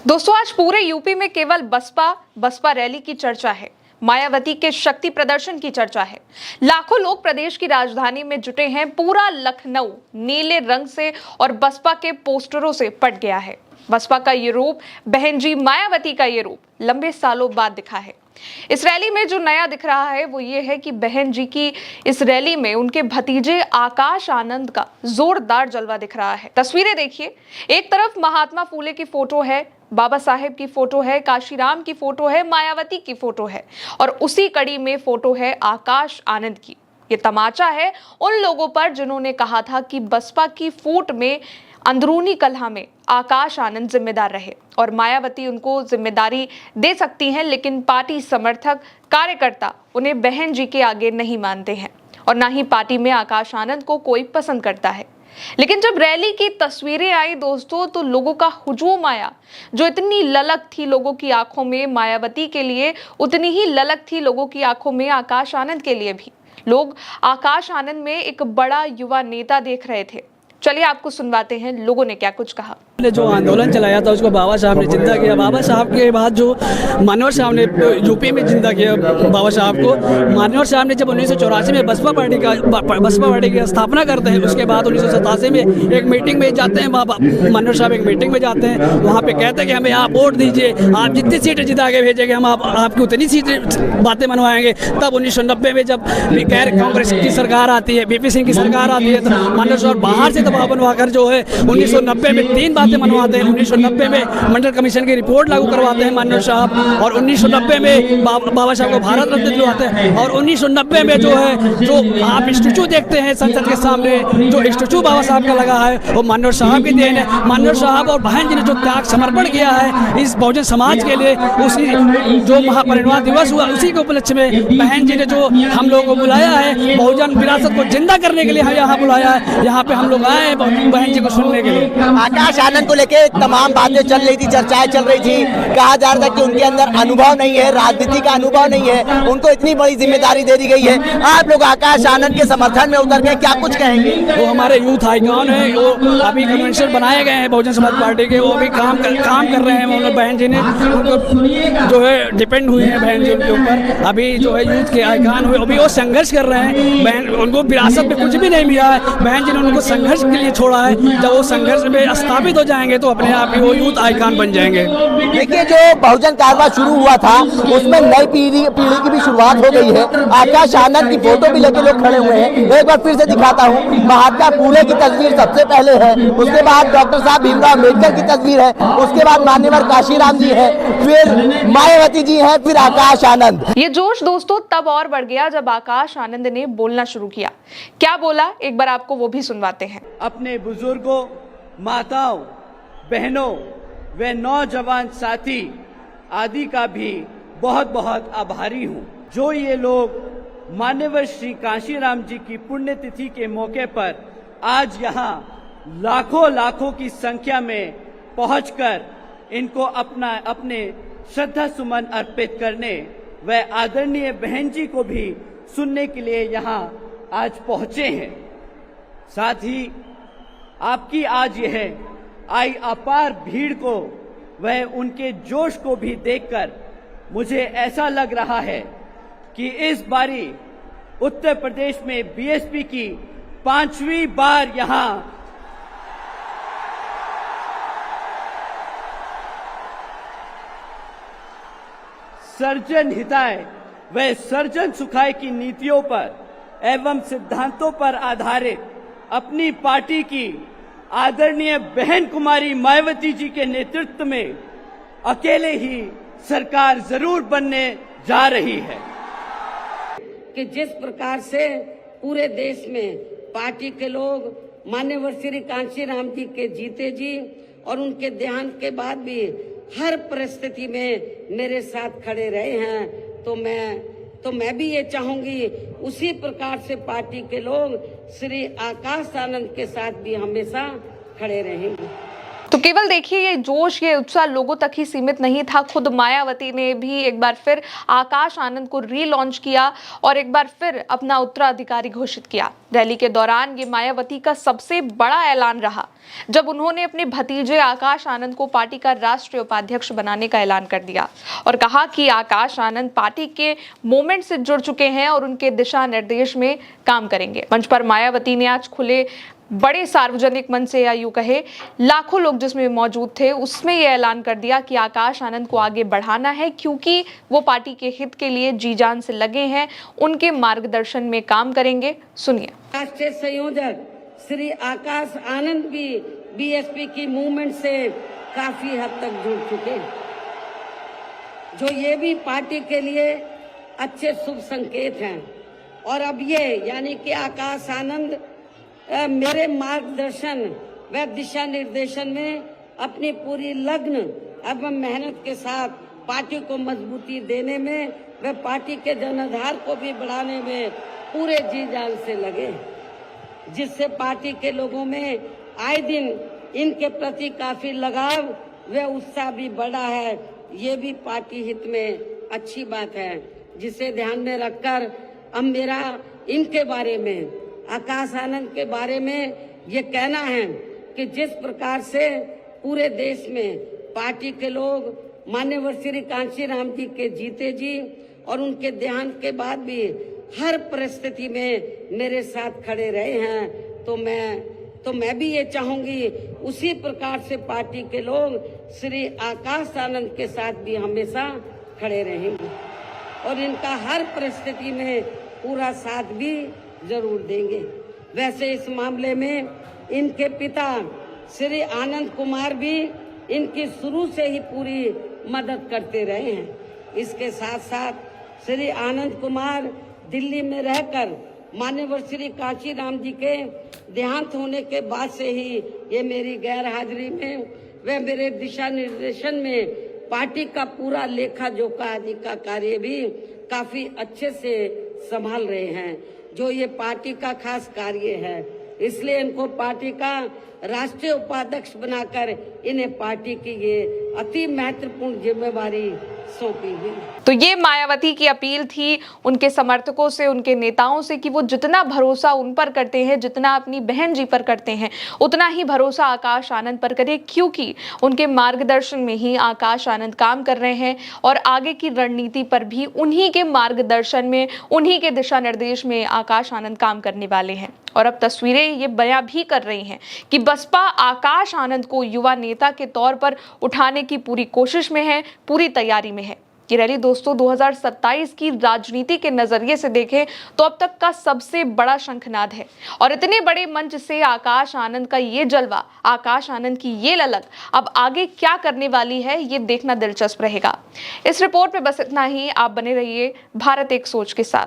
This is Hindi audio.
दोस्तों, आज पूरे यूपी में केवल बसपा रैली की चर्चा है। मायावती के शक्ति प्रदर्शन की चर्चा है। लाखों लोग प्रदेश की राजधानी में जुटे हैं। पूरा लखनऊ नीले रंग से और बसपा के पोस्टरों से पट गया है। बसपा का ये रूप, बहन जी मायावती का ये रूप लंबे सालों बाद दिखा है। इस रैली में जो नया दिख रहा है वो ये है कि बहन जी की इस रैली में उनके भतीजे आकाश आनंद का जोरदार जलवा दिख रहा है। तस्वीरें देखिए, एक तरफ महात्मा फूले की फोटो है, बाबा साहेब की फोटो है, काशीराम की फोटो है, मायावती की फोटो है और उसी कड़ी में फोटो है आकाश आनंद की। ये तमाचा है उन लोगों पर जिन्होंने कहा था कि बसपा की फूट में, अंदरूनी कलह में आकाश आनंद जिम्मेदार रहे और मायावती उनको जिम्मेदारी दे सकती हैं, लेकिन पार्टी समर्थक कार्यकर्ता उन्हें बहन जी के आगे नहीं मानते हैं और ना ही पार्टी में आकाश आनंद को कोई पसंद करता है। लेकिन जब रैली की तस्वीरें आई दोस्तों, तो लोगों का हुजूम आया। जो इतनी ललक थी लोगों की आंखों में मायावती के लिए, उतनी ही ललक थी लोगों की आंखों में आकाश आनंद के लिए भी। लोग आकाश आनंद में एक बड़ा युवा नेता देख रहे थे। चलिए आपको सुनवाते हैं लोगों ने क्या कुछ कहा। जो आंदोलन चलाया था उसको बाबा साहब ने जिंदा किया। बाबा साहब के बाद जो मान्यवर साहब ने यूपी में जिंदा किया बाबा साहब को। मान्यवर साहब ने जब 1984 में बसपा पार्टी की स्थापना करते हैं, उसके बाद 1987 में एक मीटिंग में जाते हैं। बाबा मान्यवर साहब एक मीटिंग में जाते हैं, वहाँ पे कहते हैं कि हमें आप वोट दीजिए, आप जितनी सीटें जिता के भेजेंगे हम आपकी उतनी सीटें बातें मनवाएंगे। तब 1990 में जब कांग्रेस की सरकार आती है, बीपी सिंह की सरकार आती है, तो मान्यवर साहब बाहर से दबाव बनवाकर जो है 1990 में 3 बातें मनवाते हैं। 1990 में मंडल कमीशन की रिपोर्ट लागू करवाते हैं मान्यवर साहब, और 1990 में बाबा साहब को भारत रत्न दिलवाते हैं। और 1990 में जो है, जो आप स्टैचू देखते हैं संसद के सामने, जो स्टैचू बाबा साहब का लगा है वो मान्यवर साहब की देन है। मान्यवर साहब और बहन जी ने जो त्याग समर्पण किया है इस बहुजन समाज के लिए, उसी जो महापरिनिर्वाण दिवस हुआ उसी के उपलक्ष्य में बहन जी ने जो हम लोगों को बुलाया है, बहुजन विरासत को जिंदा करने के लिए यहाँ बुलाया है। यहाँ पे हम लोग आए हैं बहन जी को सुनने के लिए। आकाश आनंद को लेके तमाम बातें चल रही थी, चर्चाएं चल रही थी। कहा जा रहा था कि उनके अंदर अनुभव नहीं है, राजनीति का अनुभव नहीं है, उनको इतनी बड़ी जिम्मेदारी दे दी गई है। आप लोग आकाश आनंद के समर्थन में उतर के क्या कुछ कहेंगे? वो हमारे यूथ आइकॉन है, वो अभी कन्वेंशन बनाए गए हैं बहुजन समाज पार्टी के, वो अभी काम कर रहे हैं। मतलब बहन जी ने उनको जो है डिपेंड हुई है बहन जी उनके ऊपर, अभी जो है यूथ के आइकॉन हुए, अभी वो संघर्ष कर रहे हैं। बहन उनको विरासत में कुछ भी नहीं मिला है, बहन जी ने उनको संघर्ष के लिए छोड़ा है। जब वो संघर्ष में स्थापित हो जाएंगे तो अपने आप ही वो यूथ आइकॉन बन जाएंगे। देखिए, जो बहुजन कारवां शुरू हुआ था उसमें नई पीढ़ी की भी शुरुआत हो गई है। आकाश आनंद की फोटो भी लेके लोग खड़े हुए हैं। एक बार फिर से दिखाता हूँ, महात्मा फूले की तस्वीर सबसे पहले है, उसके बाद डॉक्टर साहब भीमराव अम्बेडकर की तस्वीर है, उसके बाद मान्यवर काशीराम जी है, फिर मायावती जी है, फिर आकाश आनंद। ये जोश दोस्तों तब और बढ़ गया जब आकाश आनंद ने बोलना शुरू किया। क्या बोला, एक बार आपको वो भी सुनवाते हैं। अपने बुजुर्गों, माताओं, बहनों व नौजवान साथी आदि का भी बहुत बहुत आभारी हूँ, जो ये लोग मान्यवर श्री काशीराम जी की पुण्यतिथि के मौके पर आज यहाँ लाखों की संख्या में पहुंचकर इनको अपने श्रद्धा सुमन अर्पित करने व आदरणीय बहन जी को भी सुनने के लिए यहाँ आज पहुंचे हैं। साथ ही आपकी आज यह आई अपार भीड़ को वह उनके जोश को भी देखकर मुझे ऐसा लग रहा है कि इस बारी उत्तर प्रदेश में बीएसपी की 5वीं बार यहाँ सर्जन हिताय व सर्जन सुखाय की नीतियों पर एवं सिद्धांतों पर आधारित अपनी पार्टी की आदरणीय बहन कुमारी मायावती जी के नेतृत्व में अकेले ही सरकार जरूर बनने जा रही है। कि जिस प्रकार से पूरे देश में पार्टी के लोग मान्यवर श्री कांशीराम जी के जीते जी और उनके देहांत के बाद भी हर परिस्थिति में मेरे साथ खड़े रहे हैं, तो मैं भी ये चाहूंगी उसी प्रकार से पार्टी के लोग श्री आकाश आनंद के साथ भी हमेशा खड़े रहेंगे। तो केवल देखिए ये जोश, ये उत्साह लोगों तक ही सीमित नहीं था। खुद मायावती ने भी एक बार फिर आकाश आनंद को रीलॉन्च किया और एक बार फिर अपना उत्तराधिकारी घोषित किया। रैली के दौरान ये मायावती का सबसे बड़ा ऐलान रहा जब उन्होंने अपने भतीजे आकाश आनंद को पार्टी का राष्ट्रीय उपाध्यक्ष बनाने का ऐलान कर दिया और कहा कि आकाश आनंद पार्टी के मूवमेंट से जुड़ चुके हैं और उनके दिशा निर्देश में काम करेंगे। मंच पर मायावती ने आज खुले बड़े सार्वजनिक मंच से या यूं कहे लाखों लोग जिसमें मौजूद थे, उसमें यह ऐलान कर दिया कि आकाश आनंद को आगे बढ़ाना है क्योंकि वो पार्टी के हित के लिए जी जान से लगे हैं, उनके मार्गदर्शन में काम करेंगे। सुनिए। राष्ट्रीय संयोजक श्री आकाश आनंद भी बीएसपी की मूवमेंट से काफी हद तक जुड़ चुके, जो ये भी पार्टी के लिए अच्छे शुभ संकेत हैं। और अब ये यानी कि आकाश आनंद मेरे मार्गदर्शन व दिशा निर्देशन में अपनी पूरी लगन एवं मेहनत के साथ पार्टी को मजबूती देने में व पार्टी के जनाधार को भी बढ़ाने में पूरे जी जान से लगे, जिससे पार्टी के लोगों में आए दिन इनके प्रति काफी लगाव व उत्साह भी बढ़ा है। ये भी पार्टी हित में अच्छी बात है, जिसे ध्यान में रखकर अब मेरा इनके बारे में, आकाश आनंद के बारे में ये कहना है कि जिस प्रकार से पूरे देश में पार्टी के लोग माननीय श्री कांशीराम जी के जीते जी और उनके देहांत के बाद भी हर परिस्थिति में मेरे साथ खड़े रहे हैं, तो मैं भी ये चाहूंगी उसी प्रकार से पार्टी के लोग श्री आकाश आनंद के साथ भी हमेशा खड़े रहेंगे और इनका हर परिस्थिति में पूरा साथ भी जरूर देंगे। वैसे इस मामले में इनके पिता श्री आनंद कुमार भी इनकी शुरू से ही पूरी मदद करते रहे हैं। इसके साथ साथ श्री आनंद कुमार दिल्ली में रहकर माननीय श्री कांशीराम जी के देहांत होने के बाद से ही ये मेरी गैर हाजिरी में व मेरे दिशा निर्देशन में पार्टी का पूरा लेखा जोखा आदि का कार्य भी काफी अच्छे से संभाल रहे हैं, जो ये पार्टी का खास कार्य है। इसलिए इनको पार्टी का राष्ट्रीय उपाध्यक्ष बनाकर इन्हें पार्टी की ये अति महत्वपूर्ण जिम्मेवारी सौंपी हुई। तो ये मायावती की अपील थी उनके समर्थकों से, उनके नेताओं से कि वो जितना भरोसा उन पर करते हैं, जितना अपनी बहन जी पर करते हैं, उतना ही भरोसा आकाश आनंद पर करें, क्योंकि उनके मार्गदर्शन में ही आकाश आनंद काम कर रहे हैं और आगे की रणनीति पर भी उन्हीं के मार्गदर्शन में, उन्हीं के दिशा निर्देश में आकाश आनंद काम करने वाले हैं। और अब तस्वीरें ये बयां भी कर रही हैं कि बसपा आकाश आनंद को युवा नेता के तौर पर उठाने की पूरी कोशिश में है, पूरी तैयारी में है। ये रैली दोस्तों 2027 की राजनीति के नजरिए से देखें तो अब तक का सबसे बड़ा शंखनाद है और इतने बड़े मंच से आकाश आनंद का ये जलवा, आकाश आनंद की ये ललक अब आगे क्या करने वाली है, ये देखना दिलचस्प रहेगा। इस रिपोर्ट में बस इतना ही। आप बने रहिए भारत एक सोच के साथ।